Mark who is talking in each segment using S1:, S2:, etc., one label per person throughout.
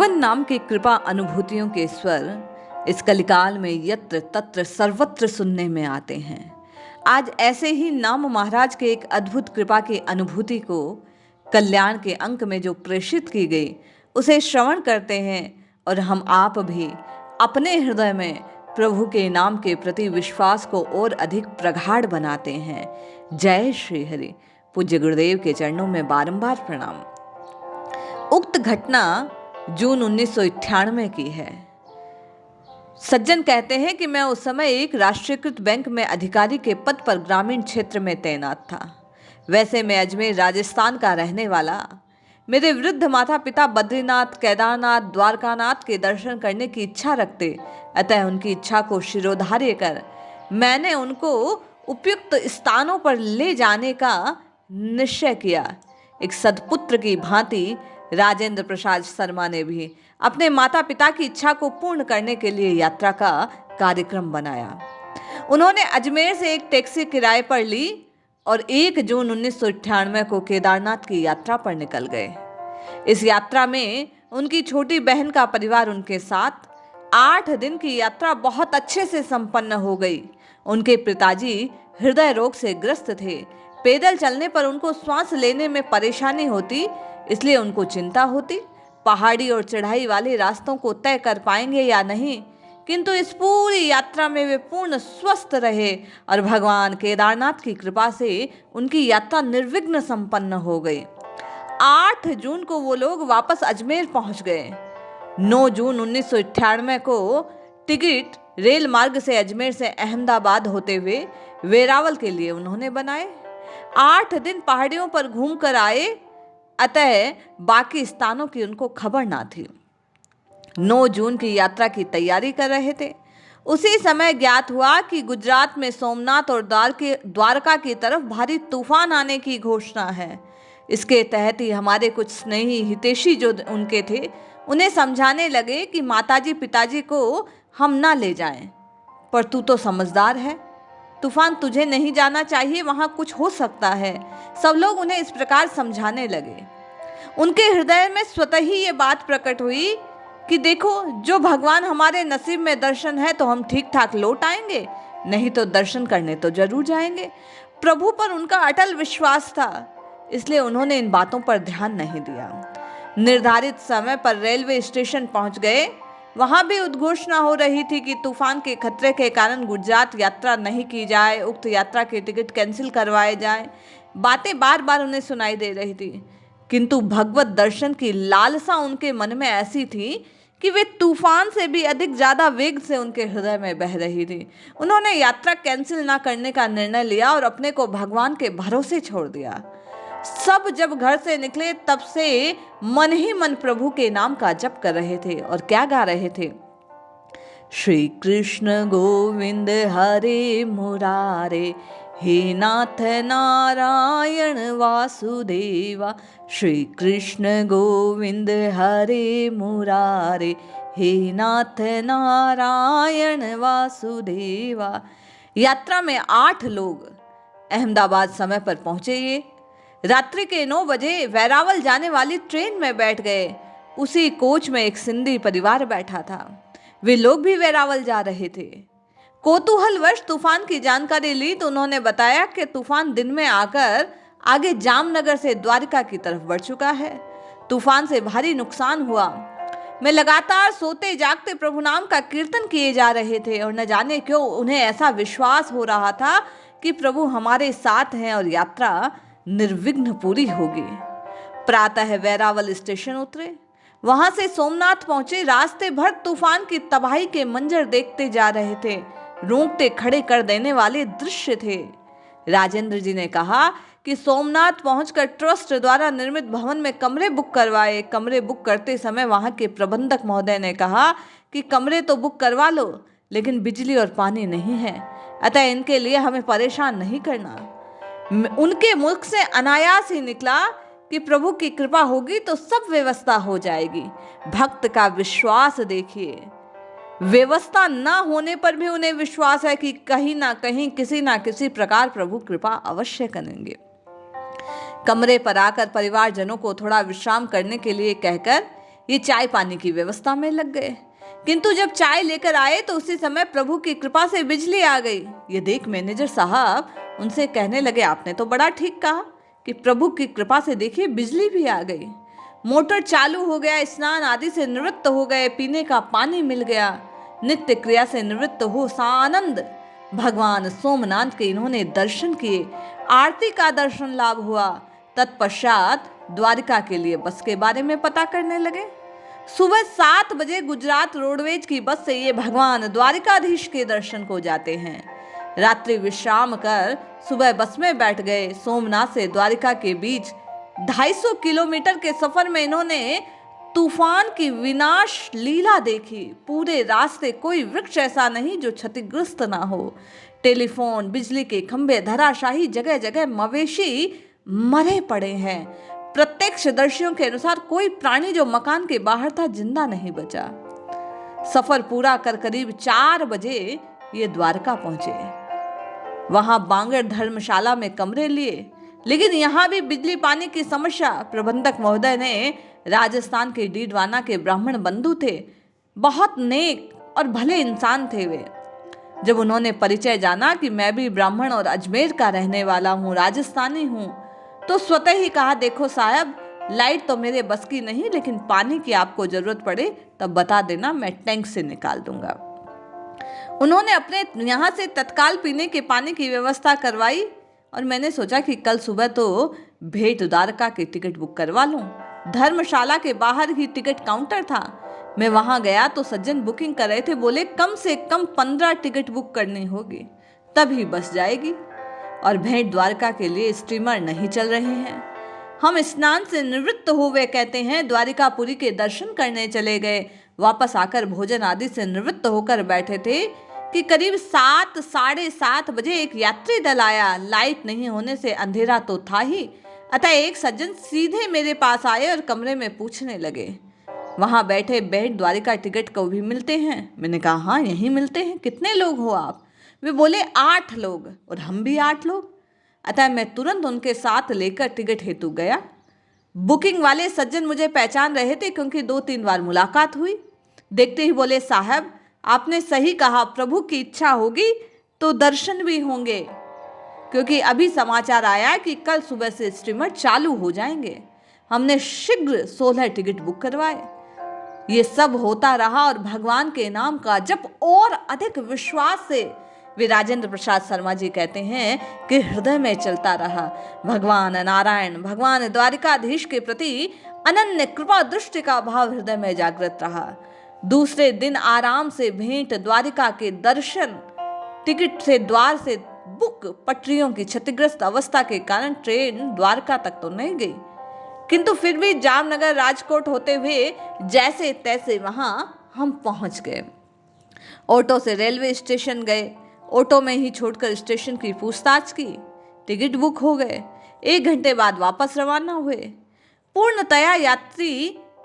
S1: भगवन नाम के कृपा अनुभूतियों के स्वर इस कलिकाल में यत्र तत्र सर्वत्र सुनने में आते हैं। आज ऐसे ही नाम महाराज के एक अद्भुत कृपा की अनुभूति को कल्याण के अंक में जो प्रेषित की गई उसे श्रवण करते हैं और हम आप भी अपने हृदय में प्रभु के नाम के प्रति विश्वास को और अधिक प्रगाढ़ बनाते हैं। जय श्री हरि। पूज्य गुरुदेव के चरणों में बारंबार प्रणाम। उक्त घटना जून 1998 की है। सज्जन कहते हैं कि मैं उस समय एक राष्ट्रीयकृत बैंक में अधिकारी के पद पर ग्रामीण क्षेत्र में तैनात था। वैसे मैं अजमेर राजस्थान का रहने वाला। मेरे वृद्ध माता पिता बद्रीनाथ, केदारनाथ, द्वारकानाथ के दर्शन करने की इच्छा रखते, अतः उनकी इच्छा को शिरोधार्य कर मैंने उनको उपयुक्त स्थानों पर ले जाने का निश्चय किया। एक सदपुत्र की भांति राजेंद्र प्रसाद शर्मा ने भी अपने माता पिता की इच्छा को पूर्ण करने के लिए यात्रा का कार्यक्रम बनाया। उन्होंने अजमेर से एक टैक्सी किराए पर ली और 1 जून 1998 को केदारनाथ की यात्रा पर निकल गए। इस यात्रा में उनकी छोटी बहन का परिवार उनके साथ। 8 दिन की यात्रा बहुत अच्छे से संपन्न हो गई। उनके पिताजी हृदय रोग से ग्रस्त थे। पैदल चलने पर उनको श्वास लेने में परेशानी होती, इसलिए उनको चिंता होती पहाड़ी और चढ़ाई वाले रास्तों को तय कर पाएंगे या नहीं। किंतु इस पूरी यात्रा में वे पूर्ण स्वस्थ रहे और भगवान केदारनाथ की कृपा से उनकी यात्रा निर्विघ्न संपन्न हो गई। 8 जून को वो लोग वापस अजमेर पहुंच गए। 9 जून 1998 को टिकट रेल मार्ग से अजमेर से अहमदाबाद होते हुए वेरावल के लिए उन्होंने बनाए। 8 दिन पहाड़ियों पर घूम कर आए, अतः बाकी स्थानों की उनको खबर ना थी। 9 जून की यात्रा की तैयारी कर रहे थे। उसी समय ज्ञात हुआ कि गुजरात में सोमनाथ और द्वारका की तरफ भारी तूफान आने की घोषणा है। इसके तहत ही हमारे कुछ स्नेही हितैषी जो उनके थे, उन्हें समझाने लगे कि माताजी पिताजी को हम ना ले जाएं। पर तू तो समझदार है, तूफान तुझे नहीं जाना चाहिए, वहां कुछ हो सकता है। सब लोग उन्हें इस प्रकार समझाने लगे। उनके हृदय में स्वतः ही ये बात प्रकट हुई कि देखो, जो भगवान हमारे नसीब में दर्शन है तो हम ठीक ठाक लौट आएंगे, नहीं तो दर्शन करने तो जरूर जाएंगे। प्रभु पर उनका अटल विश्वास था, इसलिए उन्होंने इन बातों पर ध्यान नहीं दिया। निर्धारित समय पर रेलवे स्टेशन पहुंच गए। वहां भी उद्घोषणा हो रही थी कि तूफान के खतरे के कारण गुजरात यात्रा नहीं की जाए, उक्त यात्रा के टिकट कैंसिल करवाए जाएं। बातें बार बार उन्हें सुनाई दे रही थी, किंतु भगवत दर्शन की लालसा उनके मन में ऐसी थी कि वे तूफान से भी अधिक ज्यादा वेग से उनके हृदय में बह रही थी। उन्होंने यात्रा कैंसिल ना करने का निर्णय लिया और अपने को भगवान के भरोसे छोड़ दिया। सब जब घर से निकले तब से मन ही मन प्रभु के नाम का जप कर रहे थे और क्या गा रहे थे? श्री कृष्ण गोविंद हरे मुरारे, हे नाथ नारायण वासुदेवा। श्री कृष्ण गोविंद हरे मुरारे, हे नाथ नारायण वासुदेवा। यात्रा में 8 लोग अहमदाबाद समय पर पहुंचे। ये रात्रि के 9 बजे वैरावल जाने वाली ट्रेन में बैठ गए। उसी कोच में एक सिंधी परिवार बैठा था। वे लोग भी वैरावल जा रहे थे। कौतूहलवश तूफान की जानकारी ली तो उन्होंने बताया कि तूफान दिन में आकर आगे जामनगर से द्वारका की तरफ बढ़ चुका है। तूफान से भारी नुकसान हुआ। मैं लगातार सोते जागते प्रभु नाम का कीर्तन किए जा रहे थे और न जाने क्यों उन्हें ऐसा विश्वास हो रहा था कि प्रभु हमारे साथ हैं और यात्रा निर्विघ्न पूरी होगी। प्रातः वैरावल स्टेशन उतरे, वहां से सोमनाथ पहुंचे। रास्ते भर तूफान की तबाही के मंजर देखते जा रहे थे। रोंगटे खड़े कर देने वाले दृश्य थे। राजेंद्र जी ने कहा कि सोमनाथ पहुंचकर ट्रस्ट द्वारा निर्मित भवन में कमरे बुक करवाए। कमरे बुक करते समय वहां के प्रबंधक महोदय ने कहा कि कमरे तो बुक करवा लो, लेकिन बिजली और पानी नहीं है, अतः इनके लिए हमें परेशान नहीं करना। उनके मुख से अनायास ही निकला कि प्रभु की कृपा होगी तो सब व्यवस्था हो जाएगी। भक्त का विश्वास देखिए। व्यवस्था ना होने पर भी उन्हें विश्वास है कि कहीं ना कहीं किसी ना किसी प्रकार प्रभु कृपा अवश्य करेंगे। कमरे पर आकर परिवारजनों को थोड़ा विश्राम करने के लिए कहकर ये चाय पानी की व्यवस्था में लग गए। किंतु जब चाय लेकर आए तो उसी समय प्रभु की कृपा से बिजली आ गई। ये देख मैनेजर साहब उनसे कहने लगे, आपने तो बड़ा ठीक कहा कि प्रभु की कृपा से देखिए बिजली भी आ गई। मोटर चालू हो गया, स्नान आदि से निवृत्त हो गए, पीने का पानी मिल गया, नित्य क्रिया से निवृत्त हो सानंद भगवान सोमनाथ के इन्होंने दर्शन किए, आरती का दर्शन लाभ हुआ। तत्पश्चात द्वारिका के लिए बस के बारे में पता करने लगे। सुबह 7 बजे गुजरात रोडवेज की बस से ये भगवान द्वारिकाधीश के दर्शन को जाते हैं। रात्रि विश्राम कर सुबह बस में बैठ गए। सोमनाथ से द्वारिका के बीच 250 किलोमीटर के सफर में इन्होंने तूफान की विनाश लीला देखी। पूरे रास्ते कोई वृक्ष ऐसा नहीं जो क्षतिग्रस्त ना हो। टेलीफोन, बिजली के खंभे धराशाही, जगह जगह मवेशी मरे पड़े हैं। प्रत्यक्षदर्शियों के अनुसार कोई प्राणी जो मकान के बाहर था जिंदा नहीं बचा। सफर पूरा कर करीब 4 बजे ये द्वारका पहुंचे। वहां बांगड़ धर्मशाला में कमरे लिए, लेकिन यहां भी बिजली पानी की समस्या। प्रबंधक महोदय ने राजस्थान के डीडवाना के ब्राह्मण बंधु थे, बहुत नेक और भले इंसान थे वे। जब उन्होंने परिचय जाना कि मैं भी ब्राह्मण और अजमेर का रहने वाला हूँ, राजस्थानी हूँ, तो स्वतः ही कहा, देखो साहब, लाइट तो मेरे बस की नहीं, लेकिन पानी की आपको जरूरत पड़े तब बता देना, मैं टैंक से निकाल दूंगा। उन्होंने अपने यहाँ से तत्काल पीने के पानी की व्यवस्था करवाई और मैंने सोचा कि कल सुबह तो भेंट द्वारका की टिकट बुक करवा लूं। धर्मशाला के बाहर ही टिकट काउंटर था। मैं वहां गया तो सज्जन बुकिंग कर रहे थे। बोले कम से कम 15 टिकट बुक करनी होगी, तभी बस जाएगी और भेंट द्वारका के लिए स्टीमर नहीं चल रहे हैं। हम स्नान से निवृत्त हुए, कहते हैं, द्वारिकापुरी के दर्शन करने चले गए। वापस आकर भोजन आदि से निवृत्त होकर बैठे थे कि करीब 7, साढ़े 7 बजे एक यात्री दल आया। लाइट नहीं होने से अंधेरा तो था ही, अतः एक सज्जन सीधे मेरे पास आए और कमरे में पूछने लगे, वहां बैठे भेंट द्वारिका टिकट को भी मिलते हैं? मैंने कहा हाँ, यहीं मिलते हैं। कितने लोग हो आप? वे बोले 8 लोग और हम भी 8 लोग। अतः मैं तुरंत उनके साथ लेकर टिकट हेतु गया। बुकिंग वाले सज्जन मुझे पहचान रहे थे क्योंकि 2-3 बार मुलाकात हुई। देखते ही बोले, साहब आपने सही कहा, प्रभु की इच्छा होगी तो दर्शन भी होंगे, क्योंकि अभी समाचार आया कि कल सुबह से स्टीमर चालू हो जाएंगे। हमने शीघ्र 16 टिकट बुक करवाए। ये सब होता रहा और भगवान के नाम का जप और अधिक विश्वास से, वे राजेंद्र प्रसाद शर्मा जी कहते हैं, कि हृदय में चलता रहा। भगवान नारायण, भगवान द्वारिकाधीश के प्रति अनन्य कृपा दृष्टि का भाव हृदय में जागृत रहा। दूसरे दिन आराम से भेंट द्वारिका के दर्शन, टिकट से द्वार से बुक। पटरियों की क्षतिग्रस्त अवस्था के कारण ट्रेन द्वारका तक तो नहीं गई, किंतु फिर भी जामनगर राजकोट होते हुए जैसे तैसे वहां हम पहुंच गए। ऑटो से रेलवे स्टेशन गए। ऑटो में ही छोड़कर स्टेशन की पूछताछ की। टिकट बुक हो गए। 1 घंटे बाद वापस रवाना हुए। पूर्णतया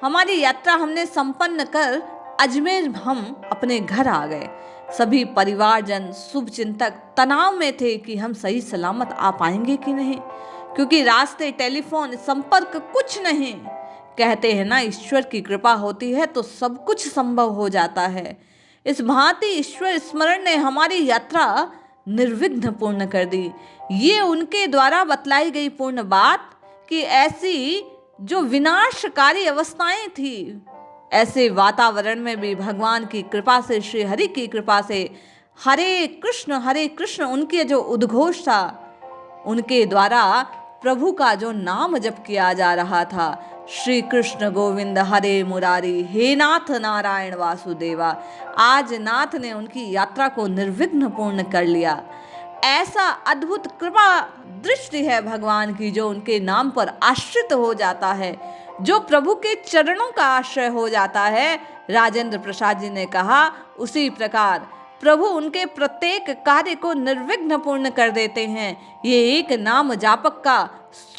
S1: हमारी यात्रा हमने संपन्न कर अजमेर हम अपने घर आ गए। सभी परिवारजन, शुभचिंतक तनाव में थे कि हम सही सलामत आ पाएंगे कि नहीं, क्योंकि रास्ते, टेलीफोन संपर्क कुछ नहीं। कहते हैं ना, ईश्वर की कृपा होती है तो सब कुछ संभव हो जाता है। इस भांति ईश्वर स्मरण ने हमारी यात्रा निर्विघ्न पूर्ण कर दी। ये उनके द्वारा बतलाई गई पूर्ण बात कि ऐसी जो विनाशकारी अवस्थाएं थी, ऐसे वातावरण में भी भगवान की कृपा से, श्री हरि की कृपा से, हरे कृष्ण उनके जो उद्घोष था, उनके द्वारा प्रभु का जो नाम जप किया जा रहा था, श्री कृष्ण गोविंद हरे मुरारी, हे नाथ नारायण वासुदेवा, आज नाथ ने उनकी यात्रा को निर्विघ्न पूर्ण कर लिया। ऐसा अद्भुत कृपा दृष्टि है भगवान की, जो उनके नाम पर आश्रित हो जाता है, जो प्रभु के चरणों का आश्रय हो जाता है। राजेंद्र प्रसाद जी ने कहा, उसी प्रकार प्रभु उनके प्रत्येक कार्य को निर्विघ्न पूर्ण कर देते हैं। ये एक नाम जापक का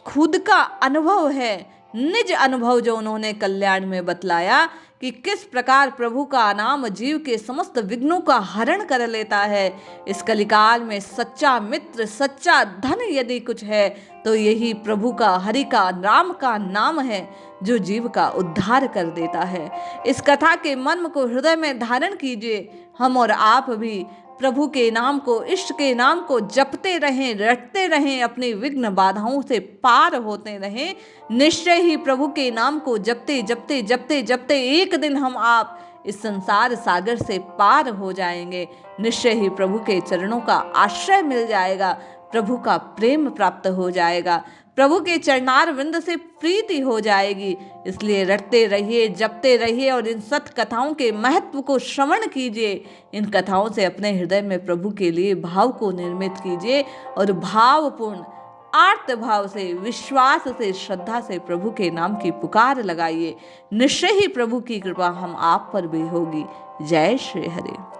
S1: खुद का अनुभव है, निज अनुभव, जो उन्होंने कल्याण में बतलाया कि किस प्रकार प्रभु का नाम जीव के समस्त विघ्नों का हरण कर लेता है। इस कलिकाल में सच्चा मित्र, सच्चा धन यदि कुछ है तो यही प्रभु का, हरि का, राम का नाम है। जो जीव का उद्धार कर देता है। इस कथा के मर्म को हृदय में धारण कीजिए। हम और आप भी प्रभु के नाम को, इष्ट के नाम को जपते रहें, रटते रहें, अपनी विघ्न बाधाओं से पार होते रहें। निश्चय ही प्रभु के नाम को जपते जपते जपते जपते एक दिन हम आप इस संसार सागर से पार हो जाएंगे। निश्चय ही प्रभु के चरणों का आश्रय मिल जाएगा, प्रभु का प्रेम प्राप्त हो जाएगा, प्रभु के चरणार विंद से प्रीति हो जाएगी। इसलिए रटते रहिए, जपते रहिए और इन सत कथाओं के महत्व को श्रवण कीजिए। इन कथाओं से अपने हृदय में प्रभु के लिए भाव को निर्मित कीजिए और भावपूर्ण आर्त भाव से, विश्वास से, श्रद्धा से प्रभु के नाम की पुकार लगाइए। निश्चय ही प्रभु की कृपा हम आप पर भी होगी। जय श्री हरि।